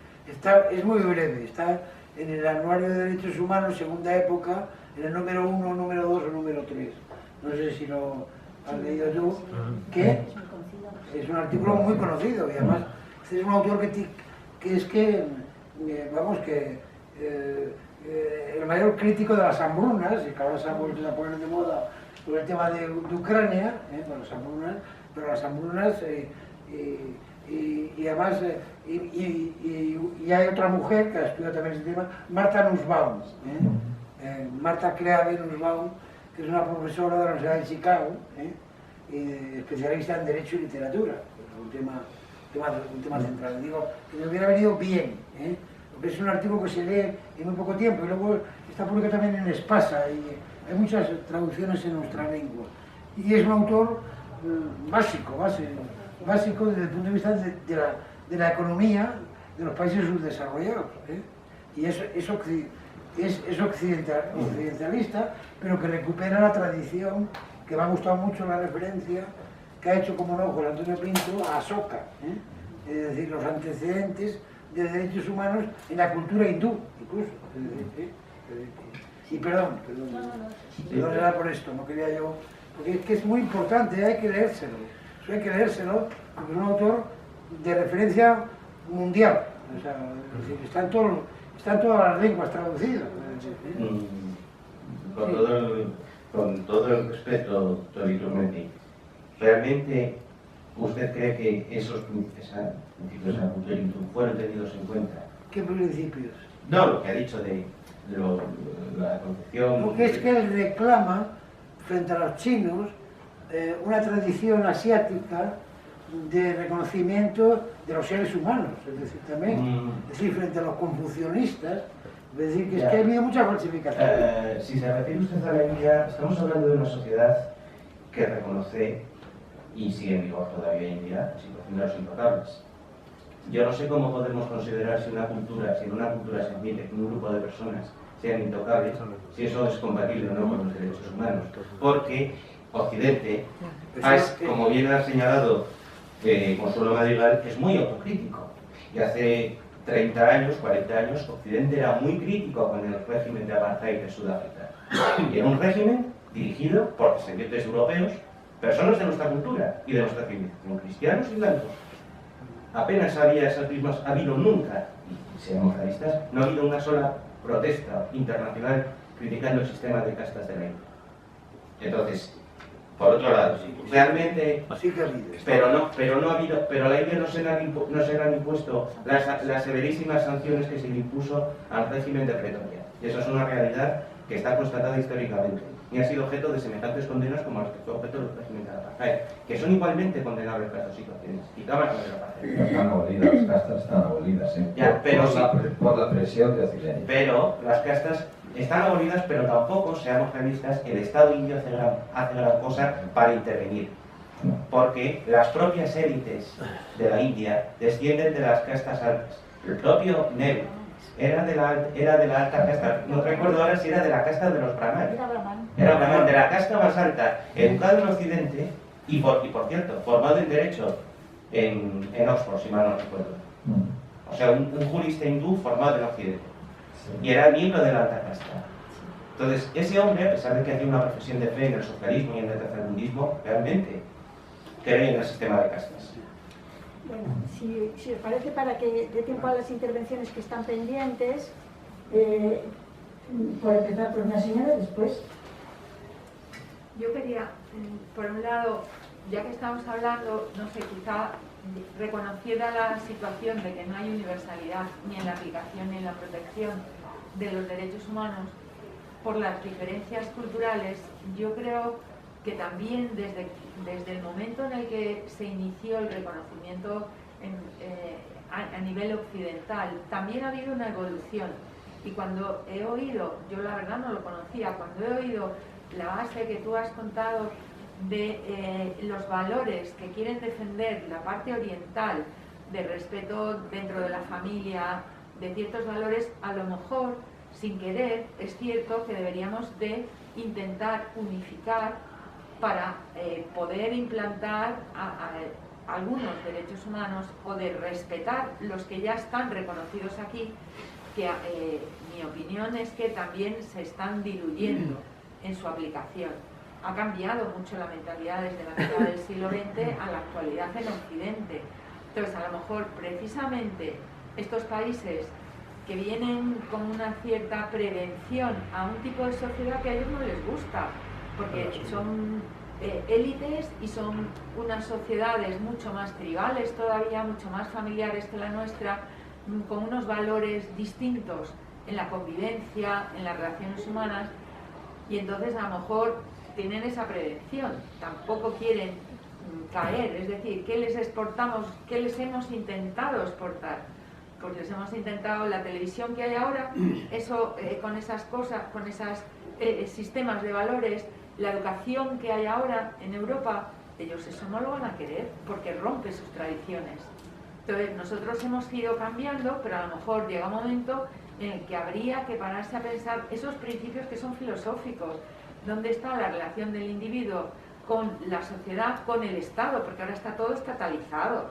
Speaker 6: es muy breve, está en el Anuario de Derechos Humanos, segunda época, en el número 1, número 2 o número 3. No sé si lo has leído tú, que es un artículo muy conocido y además este es un autor el mayor crítico de las hambrunas, y que ahora se ha vuelto a poner de moda por el tema de Ucrania, con las hambrunas, pero las hambrunas y además, y hay otra mujer que ha estudiado también ese tema, Marta Nussbaum, Marta Cleave Nussbaum, que es una profesora de la Universidad de Chicago, especialista en Derecho y Literatura, un tema central. Digo, que me hubiera venido bien, porque es un artículo que se lee en muy poco tiempo, y luego está publicado también en Espasa, y hay muchas traducciones en nuestra lengua. Y es un autor básico desde el punto de vista de la economía de los países subdesarrollados. Y es occidentalista, pero que recupera la tradición, que me ha gustado mucho la referencia que ha hecho como no Juan Antonio Pinto a Ashoka, es decir, los antecedentes de derechos humanos en la cultura hindú, incluso. Y perdón, era por esto, no quería yo, porque es que es muy importante, hay que leérselo, porque es un autor de referencia mundial, o sea, es decir, están todas las lenguas traducidas.
Speaker 1: Con todo el respeto, doctor Iturmendi, ¿realmente usted cree que esos principios de la cultura hindú fueron tenidos en cuenta?
Speaker 6: ¿Qué principios?
Speaker 1: No, lo que ha dicho de la concepción...
Speaker 6: Porque es que él reclama, frente a los chinos, una tradición asiática de reconocimiento de los seres humanos, es decir, también, es decir, frente a los confucionistas, es decir, que es que ha habido mucha falsificación.
Speaker 1: Si se refiere usted a la India, estamos hablando de una sociedad que reconoce y sigue en vigor todavía India situaciones de los intocables. Yo no sé cómo podemos considerar si en una cultura se admite que un grupo de personas sean intocables, si eso es compatible o no con los derechos humanos, porque Occidente, como bien ha señalado Consuelo Madrigal, es muy autocrítico, y hace 30 años, 40 años, Occidente era muy crítico con el régimen de apartheid de Sudáfrica. Y era un régimen dirigido por descendientes europeos, personas de nuestra cultura y de nuestra civilización, cristianos y blancos. Apenas había esas mismas, ha habido nunca, y seamos realistas, no ha habido una sola protesta internacional criticando el sistema de castas de la India. Entonces, por otro lado, realmente,
Speaker 6: sí que ha habido.
Speaker 1: Pero la India no se le han impuesto las severísimas sanciones que se le impuso al régimen de Pretoria. Y eso es una realidad que está constatada históricamente y ha sido objeto de semejantes condenas como las que fue objeto del régimen de apartheid, que son igualmente condenables para estas situaciones. Quitamos la de apartheid.
Speaker 5: Están abolidas, las castas están abolidas,
Speaker 1: Ya, pero
Speaker 5: por la presión de Occidente.
Speaker 1: Pero las castas están abolidas, pero tampoco, seamos realistas, el Estado indio hace gran cosa para intervenir. Porque las propias élites de la India descienden de las castas altas. El propio Nehru era de la alta casta, no recuerdo ahora si era de la casta de los brahmanes. Era brahman, de la casta más alta, educado en Occidente y por cierto, formado en Derecho en Oxford, si mal no recuerdo. O sea, un jurista hindú formado en Occidente. Y era miembro de la alta casta. Entonces, ese hombre, a pesar de que hacía una profesión de fe en el socialismo y en el tercermundismo, realmente creía en el sistema de castas.
Speaker 2: Bueno, si os parece, para que dé tiempo a las intervenciones que están pendientes, por empezar por una señora, después.
Speaker 7: Yo quería, por un lado, ya que estamos hablando, no sé, quizá reconociera la situación de que no hay universalidad ni en la aplicación ni en la protección de los derechos humanos por las diferencias culturales, yo creo que también desde el momento en el que se inició el reconocimiento a nivel occidental, también ha habido una evolución. Y cuando he oído, yo la verdad no lo conocía, cuando he oído la base que tú has contado de los valores que quieren defender la parte oriental, de respeto dentro de la familia, de ciertos valores, a lo mejor, sin querer, es cierto que deberíamos de intentar unificar para poder implantar algunos derechos humanos o de respetar los que ya están reconocidos aquí, que mi opinión es que también se están diluyendo en su aplicación. Ha cambiado mucho la mentalidad desde la mitad del siglo XX a la actualidad en Occidente. Entonces, a lo mejor, precisamente, estos países que vienen con una cierta prevención a un tipo de sociedad que a ellos no les gusta, porque son élites y son unas sociedades mucho más tribales todavía, mucho más familiares que la nuestra, con unos valores distintos en la convivencia, en las relaciones humanas, y entonces a lo mejor tienen esa prevención, tampoco quieren caer, es decir, ¿qué les exportamos? ¿Qué les hemos intentado exportar? Pues les hemos intentado la televisión que hay ahora, eso con esas cosas, con esos sistemas de valores, la educación que hay ahora en Europa, ellos eso no lo van a querer porque rompe sus tradiciones. Entonces nosotros hemos ido cambiando, pero a lo mejor llega un momento en el que habría que pararse a pensar esos principios que son filosóficos. ¿Dónde está la relación del individuo con la sociedad, con el Estado? Porque ahora está todo estatalizado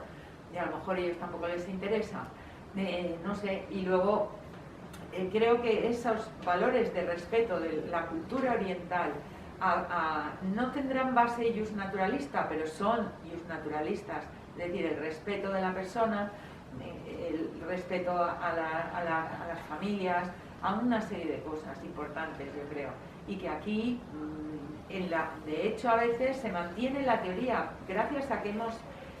Speaker 7: y a lo mejor a ellos tampoco les interesa. No sé, y luego creo que esos valores de respeto de la cultura oriental no tendrán base justnaturalista, pero son justnaturalistas, es decir, el respeto de la persona, el respeto a las familias, a una serie de cosas importantes, yo creo, y que aquí, de hecho, a veces se mantiene la teoría, gracias a que hemos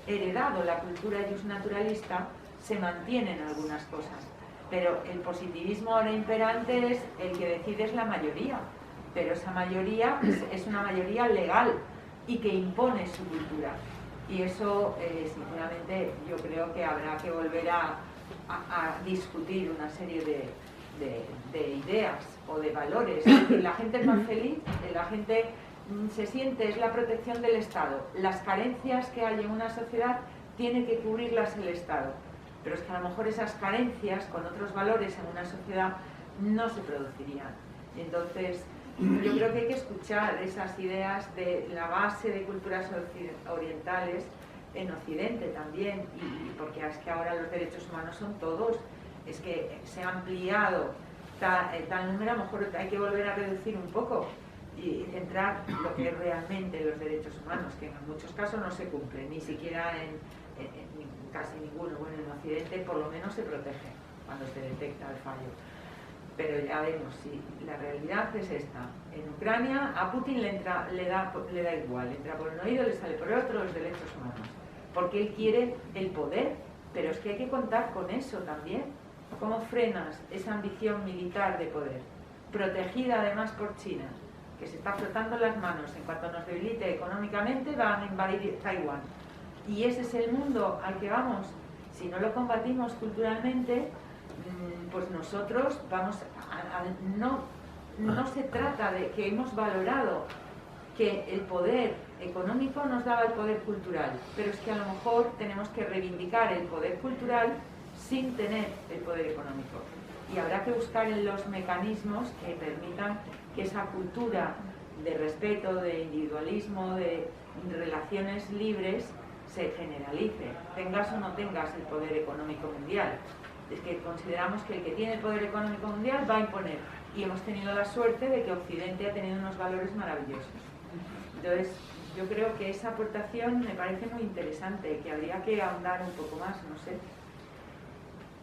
Speaker 7: heredado la cultura justnaturalista, se mantienen algunas cosas, pero el positivismo ahora imperante es el que decide es la mayoría, pero esa mayoría es una mayoría legal y que impone su cultura. Y eso, sinceramente, yo creo que habrá que volver a discutir una serie de ideas o de valores. Es decir, la gente es más feliz, la gente se siente, es la protección del Estado. Las carencias que hay en una sociedad tiene que cubrirlas el Estado. Pero es que a lo mejor esas carencias con otros valores en una sociedad no se producirían. Y entonces, yo creo que hay que escuchar esas ideas de la base de culturas orientales en Occidente también, y porque es que ahora los derechos humanos son todos, es que se ha ampliado tal número, a lo mejor hay que volver a reducir un poco y centrar lo que es realmente los derechos humanos, que en muchos casos no se cumplen, ni siquiera en casi ninguno. Bueno, en Occidente por lo menos se protege cuando se detecta el fallo. Pero ya vemos, si la realidad es esta. En Ucrania a Putin le da igual, entra por un oído, le sale por el otro los derechos humanos. Porque él quiere el poder, pero es que hay que contar con eso también. ¿Cómo frenas esa ambición militar de poder? Protegida además por China, que se está frotando las manos. En cuanto nos debilite económicamente, van a invadir Taiwán. Y ese es el mundo al que vamos. Si no lo combatimos culturalmente, pues nosotros vamos no se trata de que hemos valorado que el poder económico nos daba el poder cultural, pero es que a lo mejor tenemos que reivindicar el poder cultural sin tener el poder económico, y habrá que buscar en los mecanismos que permitan que esa cultura de respeto, de individualismo, de relaciones libres se generalice, tengas o no tengas el poder económico mundial. Es que consideramos que el que tiene el poder económico mundial va a imponer, y hemos tenido la suerte de que Occidente ha tenido unos valores maravillosos. Entonces, yo creo que esa aportación me parece muy interesante, que habría que ahondar un poco más, no sé.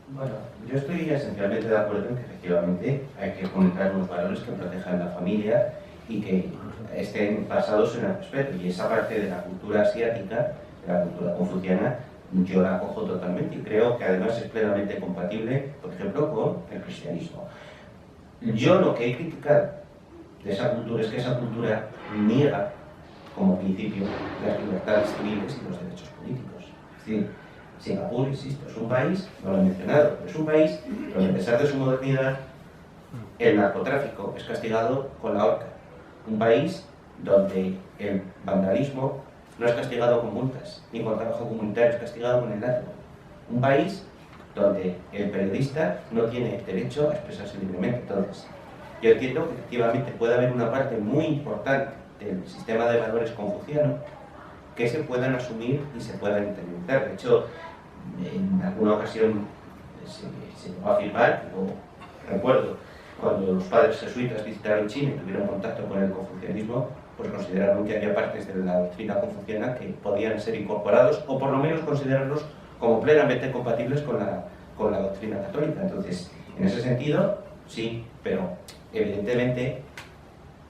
Speaker 1: Bueno, yo estoy esencialmente de acuerdo en que efectivamente hay que fomentar unos valores que protejan la familia y que estén basados en el respeto, y esa parte de la cultura asiática, de la cultura confuciana, yo la acojo totalmente y creo que además es plenamente compatible, por ejemplo, con el cristianismo. Yo lo que he criticado de esa cultura es que esa cultura niega como principio las libertades civiles y los derechos políticos. Es decir, Singapur, insisto, es un país, no lo he mencionado, pero es un país donde, a pesar de su modernidad, el narcotráfico es castigado con la horca. Un país donde el vandalismo no es castigado con multas, ni con trabajo comunitario, es castigado con el látigo. Un país donde el periodista no tiene derecho a expresarse libremente. Entonces, yo entiendo que efectivamente puede haber una parte muy importante del sistema de valores confuciano que se puedan asumir y se puedan implementar. De hecho, en alguna ocasión se llegó a afirmar, yo recuerdo, cuando los padres jesuitas visitaron China y tuvieron contacto con el confucianismo, pues consideraron que había partes de la doctrina confuciana que podían ser incorporados, o por lo menos considerarlos como plenamente compatibles con la doctrina católica. Entonces, en ese sentido, sí, pero evidentemente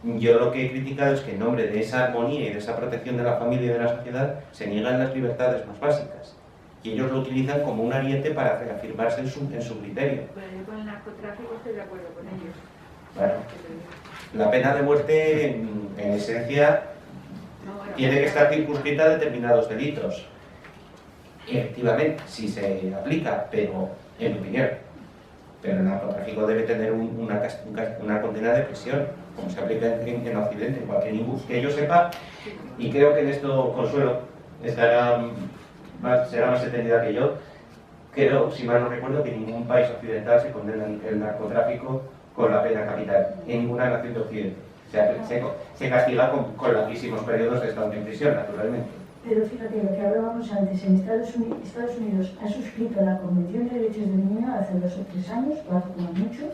Speaker 1: Yo lo que he criticado es que en nombre de esa armonía y de esa protección de la familia y de la sociedad se niegan las libertades más básicas. Y ellos lo utilizan como un ariete para reafirmarse en su criterio.
Speaker 7: Pero yo con el narcotráfico estoy de acuerdo con ellos.
Speaker 1: Bueno, la pena de muerte, en esencia, tiene que estar circunscrita a determinados delitos. Efectivamente, sí se aplica, pero en mi opinión. Pero el narcotráfico debe tener una condena de prisión, como se aplica en Occidente, en cualquier ningún que yo sepa. Y creo que en esto Consuelo será más entendida que yo. Creo, si mal no recuerdo, que en ningún país occidental se condena el narcotráfico con la pena capital, en ninguna nación de Occidente. O sea, se castiga con larguísimos periodos de estancia en prisión, naturalmente.
Speaker 2: Pero fíjate, lo que hablábamos antes, en Estados Unidos ha suscrito la Convención de Derechos del Niño hace 2 o 3 años, o hace como mucho,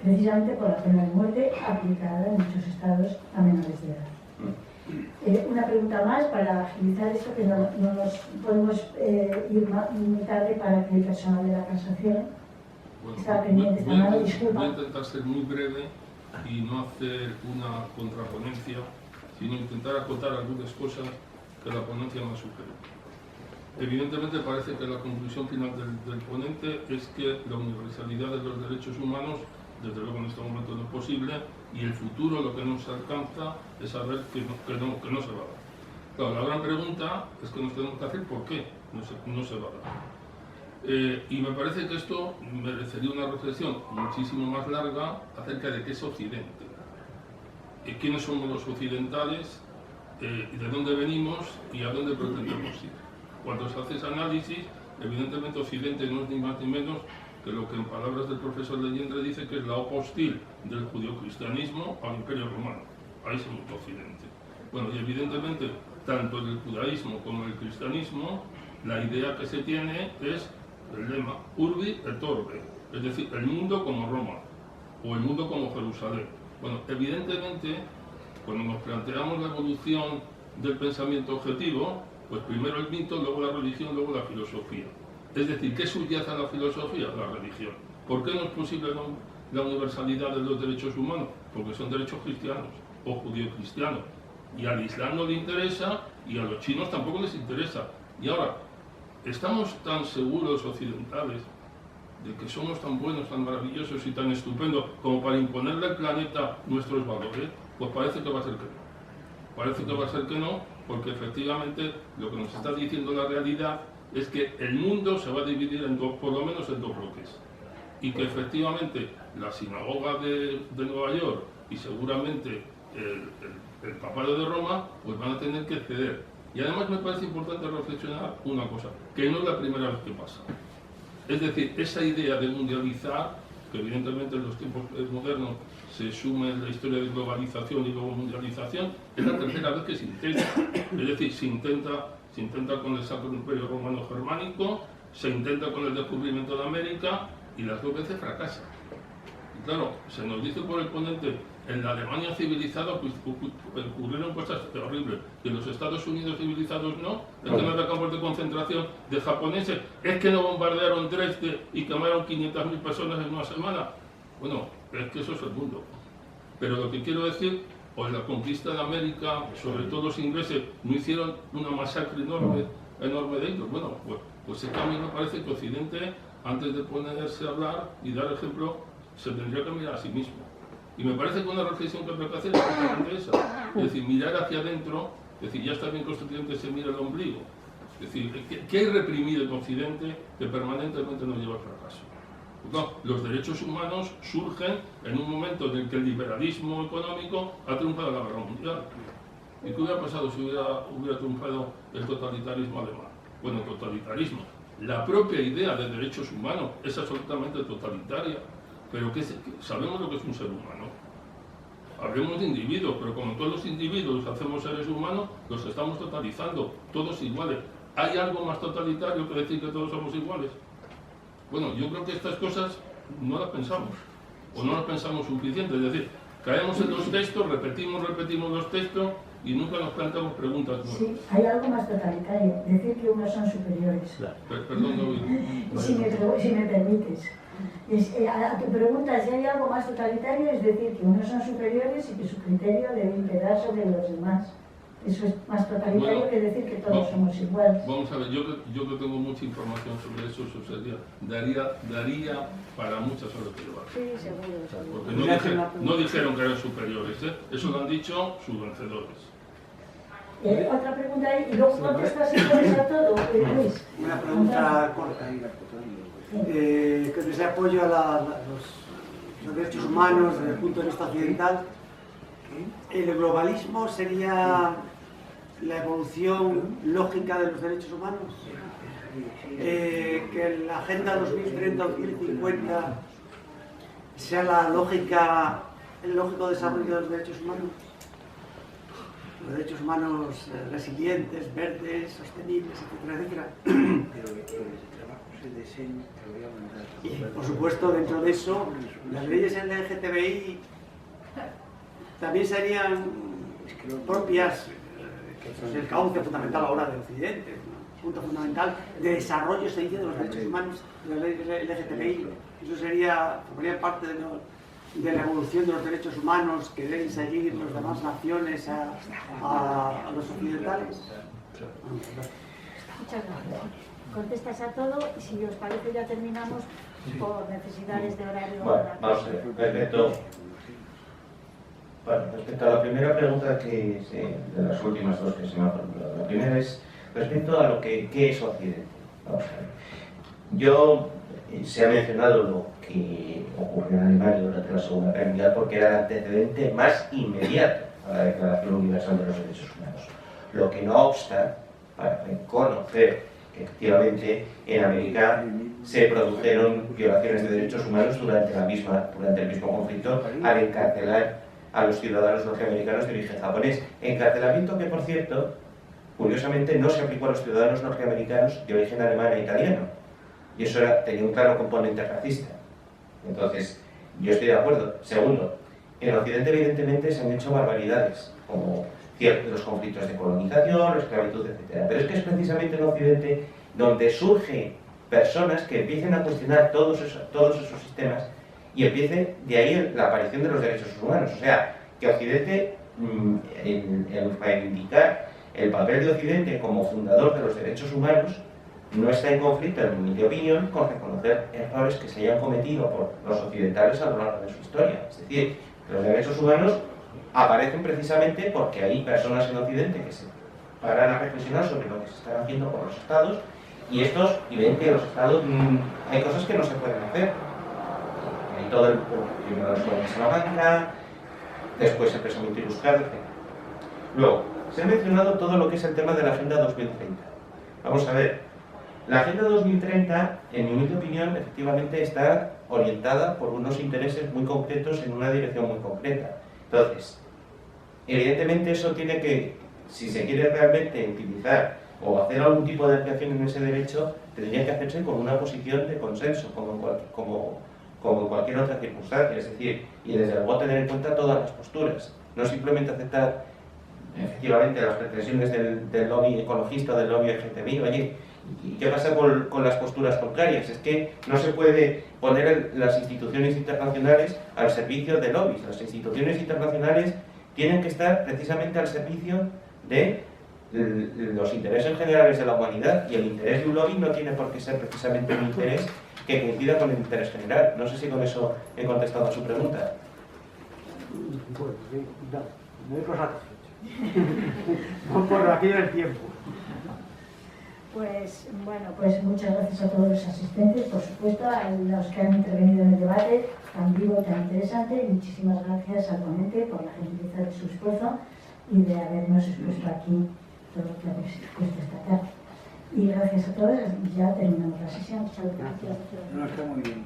Speaker 2: precisamente por la pena de muerte aplicada en muchos estados a menores de edad. Una pregunta más para agilizar esto, que no nos podemos ir muy tarde para que el personal de la casación está pendiente esta mano, disculpa.
Speaker 8: Voy a intentar ser muy breve y no hacer una contraponencia, sino intentar acotar algunas cosas que la ponencia me ha sugerido. Evidentemente parece que la conclusión final del ponente es que la universalidad de los derechos humanos, desde luego en este momento no es posible, y el futuro lo que nos alcanza es saber que no se va a dar. Claro, la gran pregunta es que nos tenemos que hacer por qué no se va a dar. Y me parece que esto merecería una reflexión muchísimo más larga acerca de qué es Occidente, quiénes somos los occidentales, de dónde venimos y a dónde pretendemos ir. Cuando se hace ese análisis, evidentemente Occidente no es ni más ni menos que lo que en palabras del profesor Leyendre dice que es la opa hostil del judeocristianismo al Imperio Romano. Ahí se monta Occidente. Bueno, y evidentemente, tanto en el judaísmo como en el cristianismo, la idea que se tiene es el lema Urbi et Orbe, es decir, el mundo como Roma, o el mundo como Jerusalén. Bueno, evidentemente, cuando nos planteamos la evolución del pensamiento objetivo, pues primero el mito, luego la religión, luego la filosofía. Es decir, ¿qué subyace a la filosofía? La religión. ¿Por qué no es posible la universalidad de los derechos humanos? Porque son derechos cristianos o judío-cristianos. Y al Islam no le interesa y a los chinos tampoco les interesa. Y ahora, ¿estamos tan seguros occidentales de que somos tan buenos, tan maravillosos y tan estupendos como para imponerle al planeta nuestros valores? Pues parece que va a ser que no. Parece que va a ser que no, porque efectivamente lo que nos está diciendo la realidad es que el mundo se va a dividir en dos, por lo menos en 2 bloques. Y que efectivamente la sinagoga de Nueva York y seguramente el papado de Roma pues van a tener que ceder. Y además me parece importante reflexionar una cosa, que no es la primera vez que pasa. Es decir, esa idea de mundializar, que evidentemente en los tiempos modernos se sume la historia de globalización y luego mundialización, es la tercera vez que se intenta. Es decir, se intenta con el Sacro Imperio Romano Germánico, se intenta con el descubrimiento de América y las 2 veces fracasa. Y claro, se nos dice por el ponente, en la Alemania civilizada pues, ocurrieron cosas horribles, y en los Estados Unidos civilizados no, es que no había campos de concentración de japoneses, es que no bombardearon Dresde y quemaron 500.000 personas en una semana. Bueno, es que eso es el mundo. Pero lo que quiero decir, pues la conquista de América, sobre todo los ingleses, no hicieron una masacre enorme de ellos. Bueno, pues es que a mí me parece que Occidente, antes de ponerse a hablar y dar ejemplo, se tendría que mirar a sí mismo. Y me parece que una reflexión que hay que hacer es exactamente esa. Es decir, mirar hacia adentro, es decir, ya está bien que Occidente se mira el ombligo. Es decir, ¿qué hay reprimido en Occidente que permanentemente nos lleva al fracaso? No, los derechos humanos surgen en un momento en el que el liberalismo económico ha triunfado en la guerra mundial. ¿Y qué hubiera pasado si hubiera triunfado el totalitarismo alemán? Bueno, el totalitarismo. La propia idea de derechos humanos es absolutamente totalitaria. Pero sabemos lo que es un ser humano. Hablemos de individuos, pero como todos los individuos hacemos seres humanos, los estamos totalizando, todos iguales. ¿Hay algo más totalitario que decir que todos somos iguales? Bueno, yo creo que estas cosas no las pensamos, o no las pensamos suficiente. Es decir, caemos en los textos, repetimos los textos y nunca nos planteamos preguntas nuevas.
Speaker 2: Sí, hay algo más totalitario, decir que unos son superiores.
Speaker 8: Perdón, no.
Speaker 2: Si me permites. A tu pregunta, si hay algo más totalitario, es decir, que unos son superiores y que su criterio debe imperar sobre los demás. Eso es más totalitario que decir que todos somos iguales.
Speaker 8: Vamos a ver, yo que tengo mucha información sobre eso daría para muchas horas de debate.
Speaker 2: Sí, seguro.
Speaker 8: Porque no dijeron que eran superiores, ¿eh? Eso lo han dicho sus vencedores.
Speaker 2: Otra pregunta ahí, y luego contestas si puedes a todo, Luis.
Speaker 9: Una pregunta corta. Que desde apoyo a los derechos humanos desde el punto de vista occidental, ¿el globalismo sería la evolución lógica de los derechos humanos? Que la Agenda 2030-2050 sea el lógico desarrollo de los derechos humanos. Los derechos humanos resilientes, verdes, sostenibles, etcétera, etcétera. Y, por supuesto, dentro de eso, las leyes LGTBI también serían propias, que es el cauce fundamental ahora de Occidente, un punto fundamental de desarrollo, se dice, de los derechos humanos, de las leyes LGTBI. Eso formaría parte de la evolución de los derechos humanos que deben seguir las demás naciones a los occidentales.
Speaker 2: Muchas gracias. Contestas a todo y si os parece ya terminamos por necesidades de horario.
Speaker 1: Bueno, vamos a ver, respecto a la primera pregunta de las últimas dos que se me han formulado. La primera es respecto a qué es Occidente. Vamos a ver. Se ha mencionado lo que ocurrió en Alemania durante la Segunda Guerra Mundial porque era el antecedente más inmediato a la Declaración Universal de los Derechos Humanos. Lo que no obsta para reconocer que efectivamente en América se produjeron violaciones de derechos humanos durante el mismo conflicto al encarcelar a los ciudadanos norteamericanos de origen japonés. Encarcelamiento que, por cierto, curiosamente no se aplicó a los ciudadanos norteamericanos de origen alemán e italiano. Y eso tenía un claro componente racista. Entonces, yo estoy de acuerdo. Segundo, en Occidente evidentemente se han hecho barbaridades, como los conflictos de colonización, la esclavitud, etc. Pero es que es precisamente en Occidente donde surgen personas que empiecen a cuestionar todos esos sistemas y empiece de ahí la aparición de los derechos humanos. O sea, que Occidente, en reivindicar el papel de Occidente como fundador de los derechos humanos, no está en conflicto, en mi opinión, con reconocer errores que se hayan cometido por los occidentales a lo largo de su historia. Es decir, los derechos humanos aparecen precisamente porque hay personas en Occidente que se paran a reflexionar sobre lo que se está haciendo por los estados y ven que los estados hay cosas que no se pueden hacer. Hay todo primero la escuela de Salamanca, después el pensamiento ilustrado, etc. Luego, se ha mencionado todo lo que es el tema de la Agenda 2030. Vamos a ver, la Agenda 2030, en mi humilde opinión, efectivamente está orientada por unos intereses muy concretos en una dirección muy concreta. Entonces, evidentemente eso tiene que, si se quiere realmente utilizar o hacer algún tipo de ampliación en ese derecho, tendría que hacerse con una posición de consenso, como en cualquier otra circunstancia, es decir, y desde luego tener en cuenta todas las posturas, no simplemente aceptar efectivamente las pretensiones del lobby ecologista o del lobby LGTBI. Oye, ¿y qué pasa con las posturas contrarias? Es que no se puede poner las instituciones internacionales al servicio de lobbies. Las instituciones internacionales tienen que estar precisamente al servicio de los intereses generales de la humanidad, y el interés de un lobby no tiene por qué ser precisamente un interés que coincida con el interés general. No sé si con eso he contestado a su pregunta.
Speaker 6: Bueno, sí, no hay cosas. No por aquí del tiempo.
Speaker 2: Pues muchas gracias a todos los asistentes, por supuesto, a los que han intervenido en el debate tan vivo y tan interesante, y muchísimas gracias al ponente por la gentileza de su esfuerzo y de habernos expuesto aquí todo lo que habéis expuesto esta tarde. Y gracias a todos, y ya terminamos la sesión. Muchas gracias.
Speaker 9: No, está muy bien.